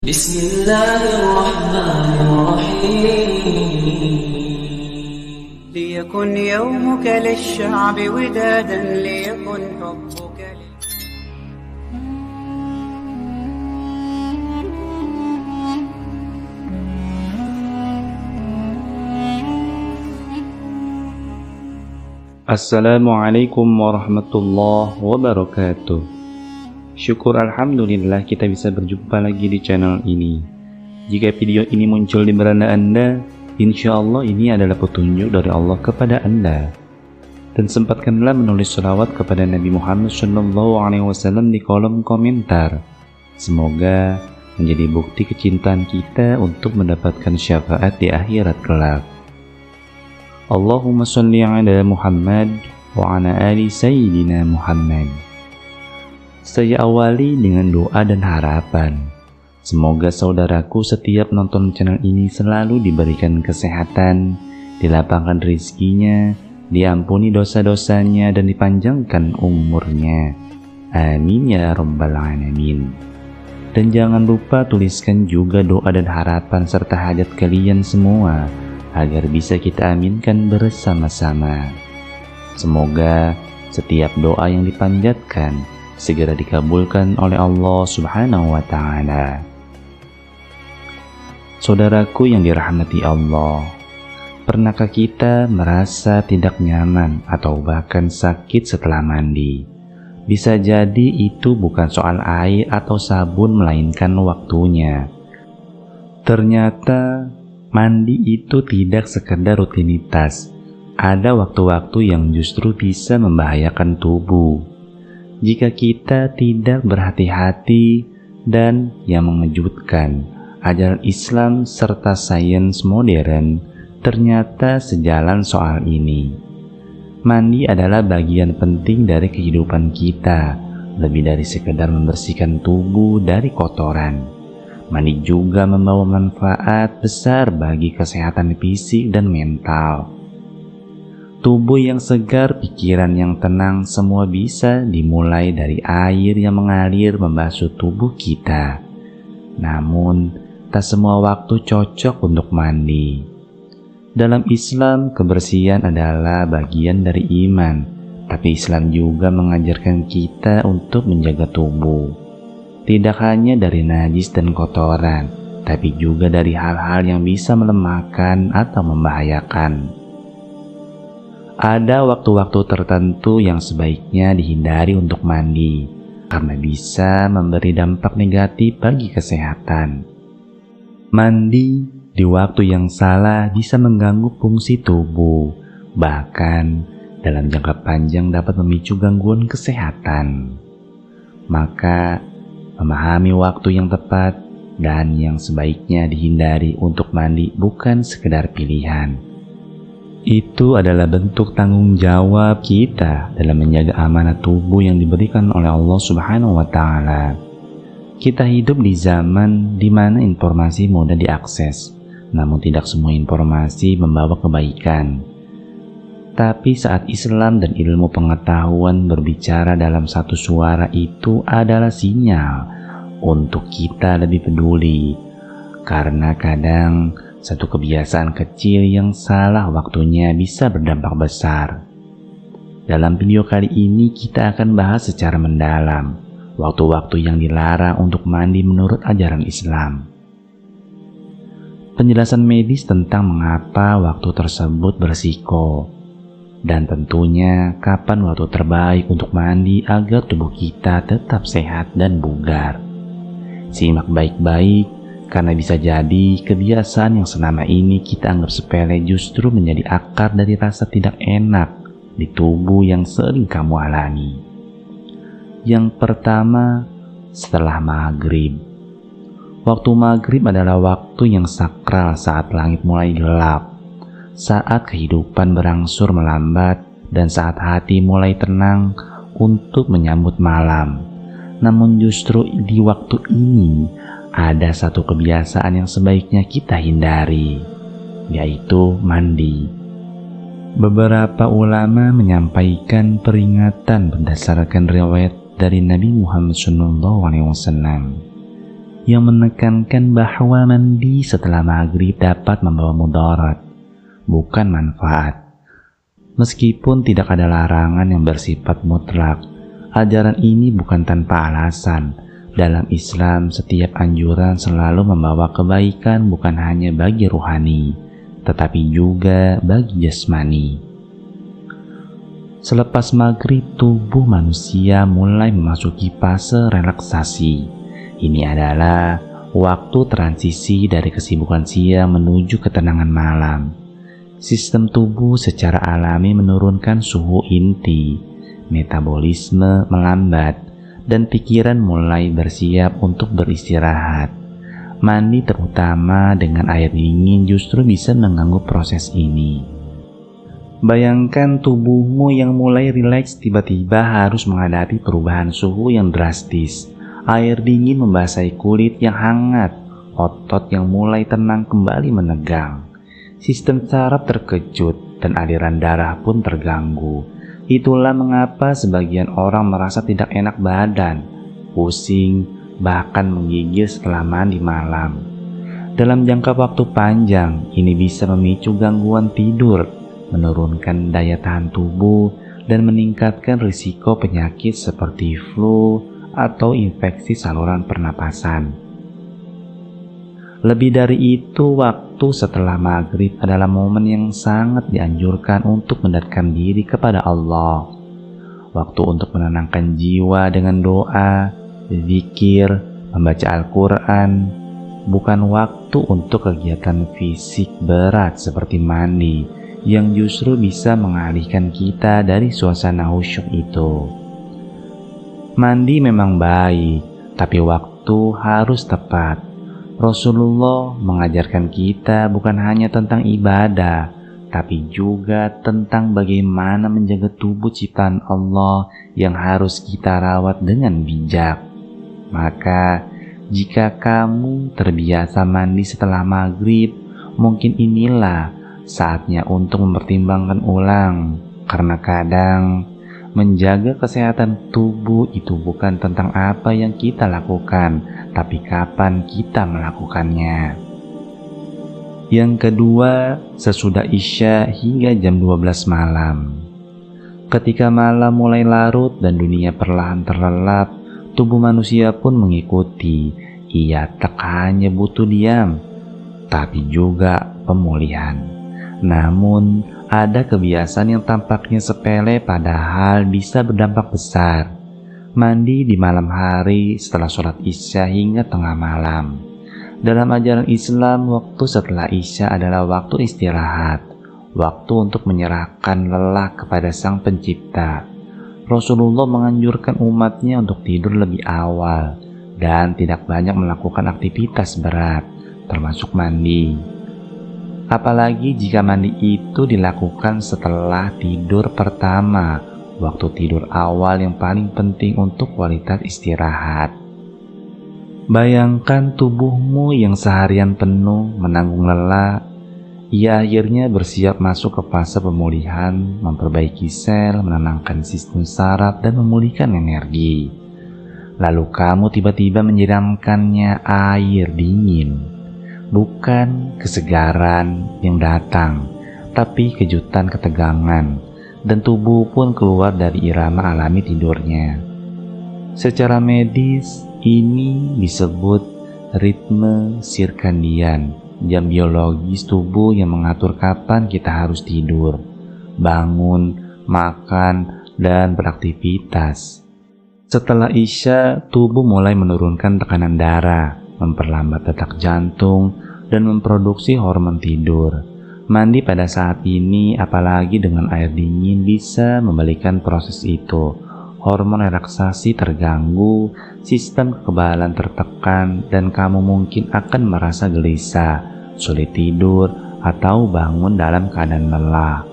بسم الله الرحمن الرحيم ليكن يومك للشعب ودادا ليكن حبك Assalamualaikum warahmatullahi wabarakatuh. Syukur alhamdulillah kita bisa berjumpa lagi di channel ini. Jika video ini muncul di beranda Anda, insya Allah ini adalah petunjuk dari Allah kepada Anda. Dan sempatkanlah menulis sholawat kepada Nabi Muhammad SAW di kolom komentar. Semoga menjadi bukti kecintaan kita untuk mendapatkan syafaat di akhirat kelak. Allahumma sholli ala Muhammad wa ala ali Sayyidina Muhammad. Saya awali dengan doa dan harapan. Semoga saudaraku setiap nonton channel ini selalu diberikan kesehatan, dilapangkan rezekinya, diampuni dosa-dosanya, dan dipanjangkan umurnya. Amin ya rabbal alamin. Dan jangan lupa tuliskan juga doa dan harapan serta hajat kalian semua, agar bisa kita aminkan bersama-sama. Semoga setiap doa yang dipanjatkan segera dikabulkan oleh Allah Subhanahu wa Ta'ala. Saudaraku yang dirahmati Allah, pernahkah kita merasa tidak nyaman atau bahkan sakit setelah mandi? Bisa jadi itu bukan soal air atau sabun, melainkan waktunya. Ternyata mandi itu tidak sekedar rutinitas. Ada waktu-waktu yang justru bisa membahayakan tubuh jika kita tidak berhati-hati. Dan yang mengejutkan, ajaran Islam serta sains modern ternyata sejalan soal ini. Mandi adalah bagian penting dari kehidupan kita, lebih dari sekedar membersihkan tubuh dari kotoran. Mandi juga membawa manfaat besar bagi kesehatan fisik dan mental. Tubuh yang segar, pikiran yang tenang, semua bisa dimulai dari air yang mengalir membasuh tubuh kita. Namun, tak semua waktu cocok untuk mandi. Dalam Islam, kebersihan adalah bagian dari iman, tapi Islam juga mengajarkan kita untuk menjaga tubuh. Tidak hanya dari najis dan kotoran, tapi juga dari hal-hal yang bisa melemahkan atau membahayakan. Ada waktu-waktu tertentu yang sebaiknya dihindari untuk mandi, karena bisa memberi dampak negatif bagi kesehatan. Mandi di waktu yang salah bisa mengganggu fungsi tubuh, bahkan dalam jangka panjang dapat memicu gangguan kesehatan. Maka, memahami waktu yang tepat dan yang sebaiknya dihindari untuk mandi bukan sekedar pilihan. Itu adalah bentuk tanggung jawab kita dalam menjaga amanah tubuh yang diberikan oleh Allah Subhanahu wa Ta'ala. Kita hidup di zaman di mana informasi mudah diakses, namun tidak semua informasi membawa kebaikan. Tapi saat Islam dan ilmu pengetahuan berbicara dalam satu suara, itu adalah sinyal untuk kita lebih peduli. Karena kadang satu kebiasaan kecil yang salah waktunya bisa berdampak besar. Dalam video kali ini kita akan bahas secara mendalam waktu-waktu yang dilarang untuk mandi menurut ajaran Islam. Penjelasan medis tentang mengapa waktu tersebut berisiko, dan tentunya kapan waktu terbaik untuk mandi agar tubuh kita tetap sehat dan bugar. Simak baik-baik, karena bisa jadi kebiasaan yang selama ini kita anggap sepele justru menjadi akar dari rasa tidak enak di tubuh yang sering kamu alami. Yang pertama, setelah maghrib. Waktu maghrib adalah waktu yang sakral saat langit mulai gelap, saat kehidupan berangsur melambat, dan saat hati mulai tenang untuk menyambut malam. Namun justru di waktu ini ada satu kebiasaan yang sebaiknya kita hindari, yaitu mandi. Beberapa ulama menyampaikan peringatan berdasarkan riwayat dari Nabi Muhammad SAW. yang menekankan bahwa mandi setelah maghrib dapat membawa mudarat, bukan manfaat. Meskipun tidak ada larangan yang bersifat mutlak, ajaran ini bukan tanpa alasan. Dalam Islam, setiap anjuran selalu membawa kebaikan bukan hanya bagi ruhani, tetapi juga bagi jasmani. Selepas maghrib, tubuh manusia mulai memasuki fase relaksasi. Ini adalah waktu transisi dari kesibukan siang menuju ketenangan malam. Sistem tubuh secara alami menurunkan suhu inti, metabolisme melambat, dan pikiran mulai bersiap untuk beristirahat. Mandi terutama dengan air dingin justru bisa mengganggu proses ini. Bayangkan tubuhmu yang mulai rileks tiba-tiba harus menghadapi perubahan suhu yang drastis. Air dingin membasahi kulit yang hangat, otot yang mulai tenang kembali menegang. Sistem saraf terkejut dan aliran darah pun terganggu. Itulah mengapa sebagian orang merasa tidak enak badan, pusing, bahkan menggigil setelah mandi malam. Dalam jangka waktu panjang, ini bisa memicu gangguan tidur, menurunkan daya tahan tubuh, dan meningkatkan risiko penyakit seperti flu atau infeksi saluran pernapasan. Lebih dari itu, waktu setelah maghrib adalah momen yang sangat dianjurkan untuk mendekatkan diri kepada Allah. Waktu untuk menenangkan jiwa dengan doa, zikir, membaca Al-Quran, bukan waktu untuk kegiatan fisik berat seperti mandi, yang justru bisa mengalihkan kita dari suasana khusyuk itu. Mandi memang baik, tapi waktu harus tepat. Rasulullah mengajarkan kita bukan hanya tentang ibadah, tapi juga tentang bagaimana menjaga tubuh ciptaan Allah yang harus kita rawat dengan bijak. Maka, jika kamu terbiasa mandi setelah maghrib, mungkin inilah saatnya untuk mempertimbangkan ulang, karena kadang menjaga kesehatan tubuh itu bukan tentang apa yang kita lakukan, tapi kapan kita melakukannya. Yang kedua, sesudah Isya hingga jam 12 malam. Ketika malam mulai larut dan dunia perlahan terlelap, tubuh manusia pun mengikuti. Ia tak hanya butuh diam, tapi juga pemulihan. Namun, ada kebiasaan yang tampaknya sepele padahal bisa berdampak besar. Mandi di malam hari setelah sholat Isya hingga tengah malam. Dalam ajaran Islam, waktu setelah Isya adalah waktu istirahat, waktu untuk menyerahkan lelah kepada Sang Pencipta. Rasulullah menganjurkan umatnya untuk tidur lebih awal dan tidak banyak melakukan aktivitas berat, termasuk mandi. Apalagi jika mandi itu dilakukan setelah tidur pertama, waktu tidur awal yang paling penting untuk kualitas istirahat. Bayangkan tubuhmu yang seharian penuh menanggung lelah, ia akhirnya bersiap masuk ke fase pemulihan, memperbaiki sel, menenangkan sistem saraf, dan memulihkan energi. Lalu kamu tiba-tiba menyiramkannya air dingin. Bukan kesegaran yang datang, tapi kejutan ketegangan, dan tubuh pun keluar dari irama alami tidurnya. Secara medis, ini disebut ritme sirkadian, jam biologis tubuh yang mengatur kapan kita harus tidur, bangun, makan, dan beraktivitas. Setelah Isya, tubuh mulai menurunkan tekanan darah, memperlambat detak jantung, dan memproduksi hormon tidur. Mandi pada saat ini, apalagi dengan air dingin, bisa membalikan proses itu. Hormon relaksasi terganggu, sistem kekebalan tertekan, dan kamu mungkin akan merasa gelisah, sulit tidur, atau bangun dalam keadaan lelah.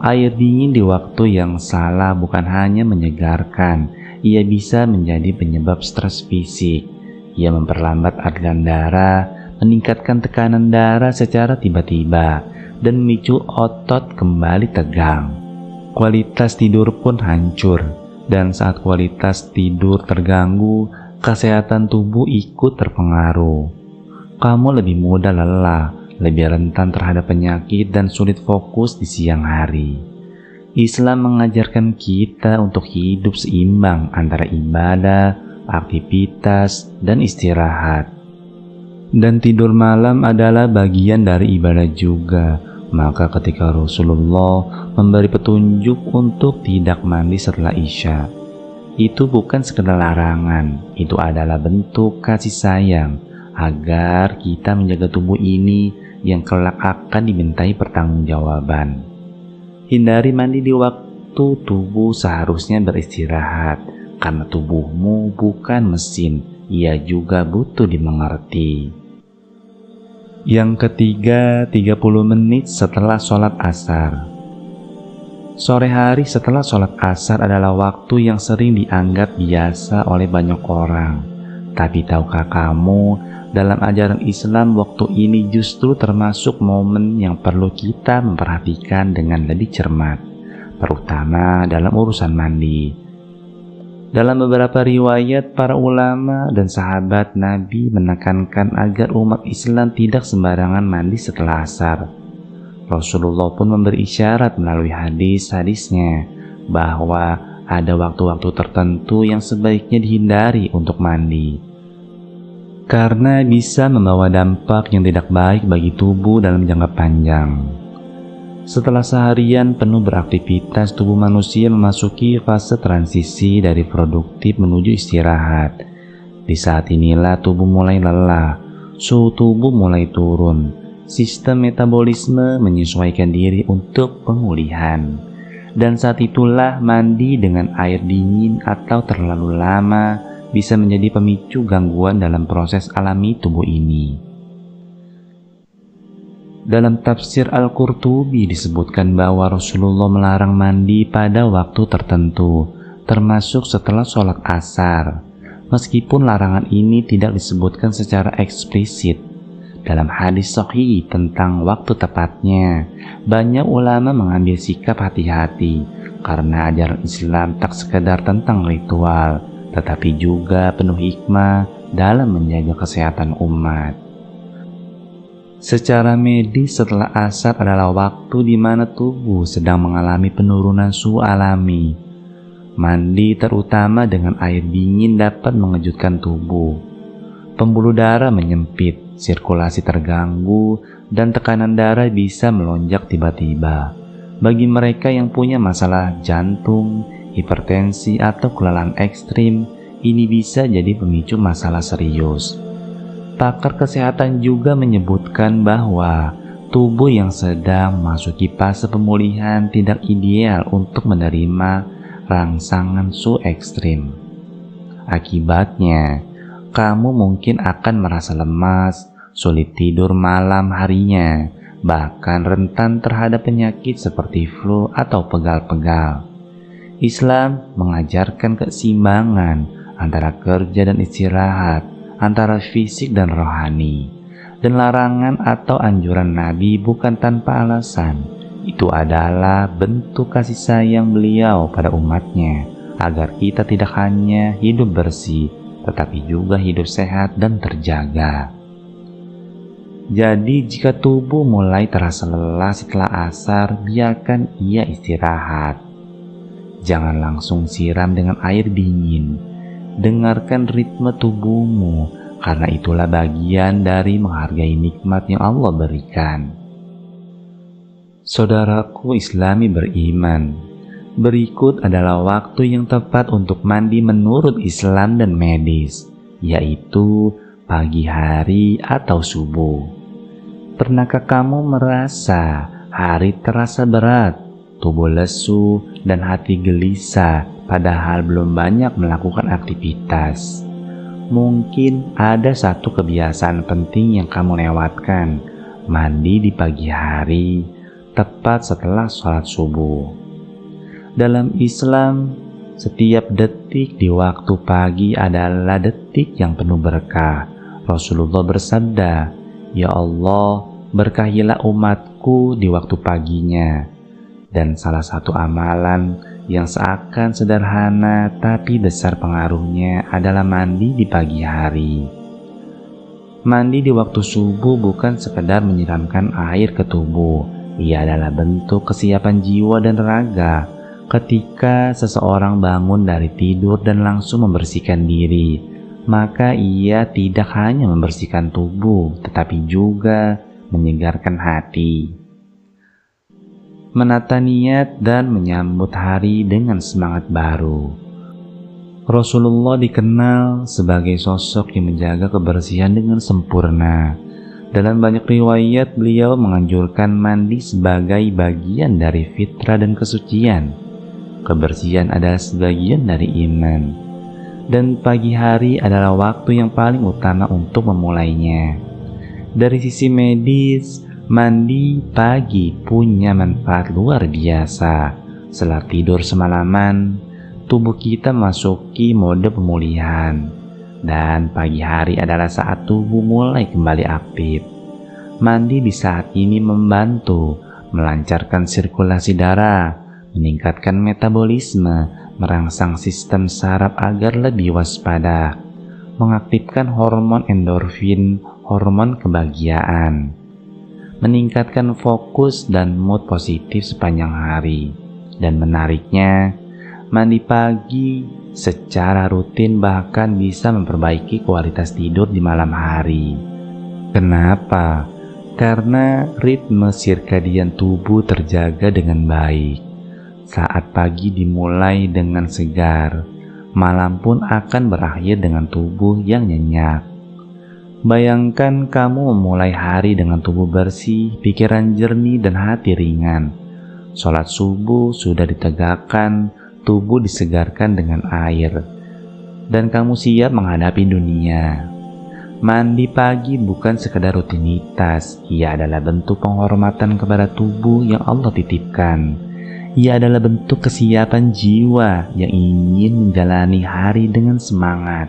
Air dingin di waktu yang salah bukan hanya menyegarkan, ia bisa menjadi penyebab stres fisik. Ia memperlambat aliran darah, meningkatkan tekanan darah secara tiba-tiba, dan memicu otot kembali tegang. Kualitas tidur pun hancur, dan saat kualitas tidur terganggu, kesehatan tubuh ikut terpengaruh. Kamu lebih mudah lelah, lebih rentan terhadap penyakit dan sulit fokus di siang hari. Islam mengajarkan kita untuk hidup seimbang antara ibadah, aktivitas, dan istirahat. Dan tidur malam adalah bagian dari ibadah juga. Maka ketika Rasulullah memberi petunjuk untuk tidak mandi setelah Isya, itu bukan sekedar larangan, itu adalah bentuk kasih sayang agar kita menjaga tubuh ini yang kelak akan dimintai pertanggungjawaban. Hindari mandi di waktu tubuh seharusnya beristirahat, karena tubuhmu bukan mesin, ia juga butuh dimengerti. Yang ketiga, 30 menit setelah sholat asar. Sore hari setelah sholat asar adalah waktu yang sering dianggap biasa oleh banyak orang. Tapi tahukah kamu, dalam ajaran Islam waktu ini justru termasuk momen yang perlu kita memperhatikan dengan lebih cermat, terutama dalam urusan mandi. Dalam beberapa riwayat, para ulama dan sahabat Nabi menekankan agar umat Islam tidak sembarangan mandi setelah asar. Rasulullah pun memberi isyarat melalui hadis-hadisnya bahwa ada waktu-waktu tertentu yang sebaiknya dihindari untuk mandi, karena bisa membawa dampak yang tidak baik bagi tubuh dalam jangka panjang. Setelah seharian penuh beraktivitas, tubuh manusia memasuki fase transisi dari produktif menuju istirahat. Di saat inilah tubuh mulai lelah, suhu tubuh mulai turun, sistem metabolisme menyesuaikan diri untuk pemulihan. Dan saat itulah mandi dengan air dingin atau terlalu lama bisa menjadi pemicu gangguan dalam proses alami tubuh ini. Dalam tafsir Al-Qurtubi disebutkan bahwa Rasulullah melarang mandi pada waktu tertentu, termasuk setelah sholat asar. Meskipun larangan ini tidak disebutkan secara eksplisit dalam hadis sahih tentang waktu tepatnya, banyak ulama mengambil sikap hati-hati karena ajaran Islam tak sekedar tentang ritual, tetapi juga penuh hikmah dalam menjaga kesehatan umat. Secara medis, setelah asar adalah waktu di mana tubuh sedang mengalami penurunan suhu alami. Mandi terutama dengan air dingin dapat mengejutkan tubuh. Pembuluh darah menyempit, sirkulasi terganggu, dan tekanan darah bisa melonjak tiba-tiba. Bagi mereka yang punya masalah jantung, hipertensi, atau kelelahan ekstrim, ini bisa jadi pemicu masalah serius. Pakar kesehatan juga menyebutkan bahwa tubuh yang sedang memasuki fase pemulihan tidak ideal untuk menerima rangsangan suhu ekstrim. Akibatnya, kamu mungkin akan merasa lemas, sulit tidur malam harinya, bahkan rentan terhadap penyakit seperti flu atau pegal-pegal. Islam mengajarkan keseimbangan antara kerja dan istirahat, antara fisik dan rohani. Dan larangan atau anjuran Nabi bukan tanpa alasan. Itu adalah bentuk kasih sayang beliau pada umatnya, agar kita tidak hanya hidup bersih, tetapi juga hidup sehat dan terjaga. Jadi jika tubuh mulai terasa lelah setelah asar, biarkan ia istirahat. Jangan langsung siram dengan air dingin. Dengarkan ritme tubuhmu, karena itulah bagian dari menghargai nikmat yang Allah berikan. Saudaraku Islami beriman, berikut adalah waktu yang tepat untuk mandi menurut Islam dan medis, yaitu pagi hari atau subuh. Pernahkah kamu merasa hari terasa berat, tubuh lesu, dan hati gelisah padahal belum banyak melakukan aktivitas? Mungkin ada satu kebiasaan penting yang kamu lewatkan, mandi di pagi hari, tepat setelah sholat subuh. Dalam Islam, setiap detik di waktu pagi adalah detik yang penuh berkah. Rasulullah bersabda, "Ya Allah, berkahilah umatku di waktu paginya." Dan salah satu amalan yang seakan sederhana tapi besar pengaruhnya adalah mandi di pagi hari. Mandi di waktu subuh bukan sekedar menyiramkan air ke tubuh, ia adalah bentuk kesiapan jiwa dan raga. Ketika seseorang bangun dari tidur dan langsung membersihkan diri, maka ia tidak hanya membersihkan tubuh, tetapi juga menyegarkan hati, menata niat dan menyambut hari dengan semangat baru. Rasulullah dikenal sebagai sosok yang menjaga kebersihan dengan sempurna. Dalam banyak riwayat, beliau menganjurkan mandi sebagai bagian dari fitrah dan kesucian. Kebersihan adalah sebagian dari iman, dan pagi hari adalah waktu yang paling utama untuk memulainya. Dari sisi medis, mandi pagi punya manfaat luar biasa. Setelah tidur semalaman, tubuh kita memasuki mode pemulihan, dan pagi hari adalah saat tubuh mulai kembali aktif. Mandi di saat ini membantu melancarkan sirkulasi darah, meningkatkan metabolisme, merangsang sistem saraf agar lebih waspada, mengaktifkan hormon endorfin, hormon kebahagiaan, meningkatkan fokus dan mood positif sepanjang hari. Dan menariknya, mandi pagi secara rutin bahkan bisa memperbaiki kualitas tidur di malam hari. Kenapa? Karena ritme sirkadian tubuh terjaga dengan baik. Saat pagi dimulai dengan segar, malam pun akan berakhir dengan tubuh yang nyenyak. Bayangkan kamu memulai hari dengan tubuh bersih, pikiran jernih, dan hati ringan. Sholat subuh sudah ditegakkan, tubuh disegarkan dengan air, dan kamu siap menghadapi dunia. Mandi pagi bukan sekedar rutinitas, ia adalah bentuk penghormatan kepada tubuh yang Allah titipkan. Ia adalah bentuk kesiapan jiwa yang ingin menjalani hari dengan semangat,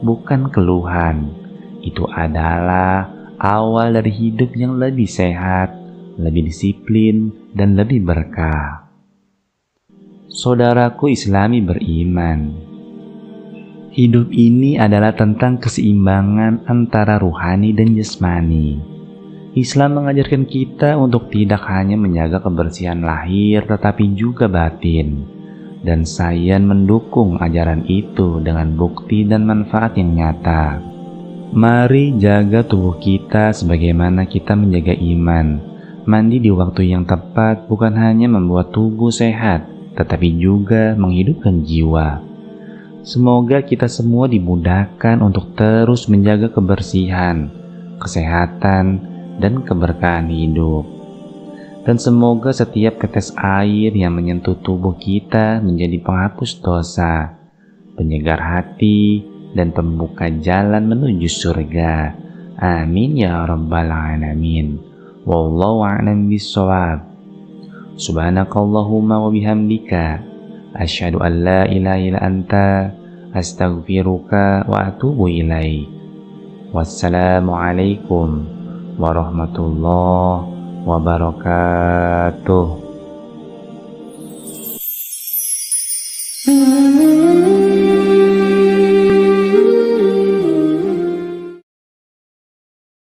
bukan keluhan. Itu adalah awal dari hidup yang lebih sehat, lebih disiplin, dan lebih berkah. Saudaraku Islami beriman, hidup ini adalah tentang keseimbangan antara ruhani dan jasmani. Islam mengajarkan kita untuk tidak hanya menjaga kebersihan lahir, tetapi juga batin. Dan saya mendukung ajaran itu dengan bukti dan manfaat yang nyata. Mari jaga tubuh kita sebagaimana kita menjaga iman. Mandi di waktu yang tepat bukan hanya membuat tubuh sehat, tetapi juga menghidupkan jiwa. Semoga kita semua dimudahkan untuk terus menjaga kebersihan, kesehatan, dan keberkahan hidup. Dan semoga setiap tetes air yang menyentuh tubuh kita menjadi penghapus dosa, penyegar hati, dan pembuka jalan menuju surga. Amin ya rabbal alamin. Wallahu a'lam bishawab. Subhanakallahumma wa bihamdika, asyhadu an la ilaha illa anta, astaghfiruka wa atubu ilaik. Wassalamualaikum warahmatullahi wabarakatuh.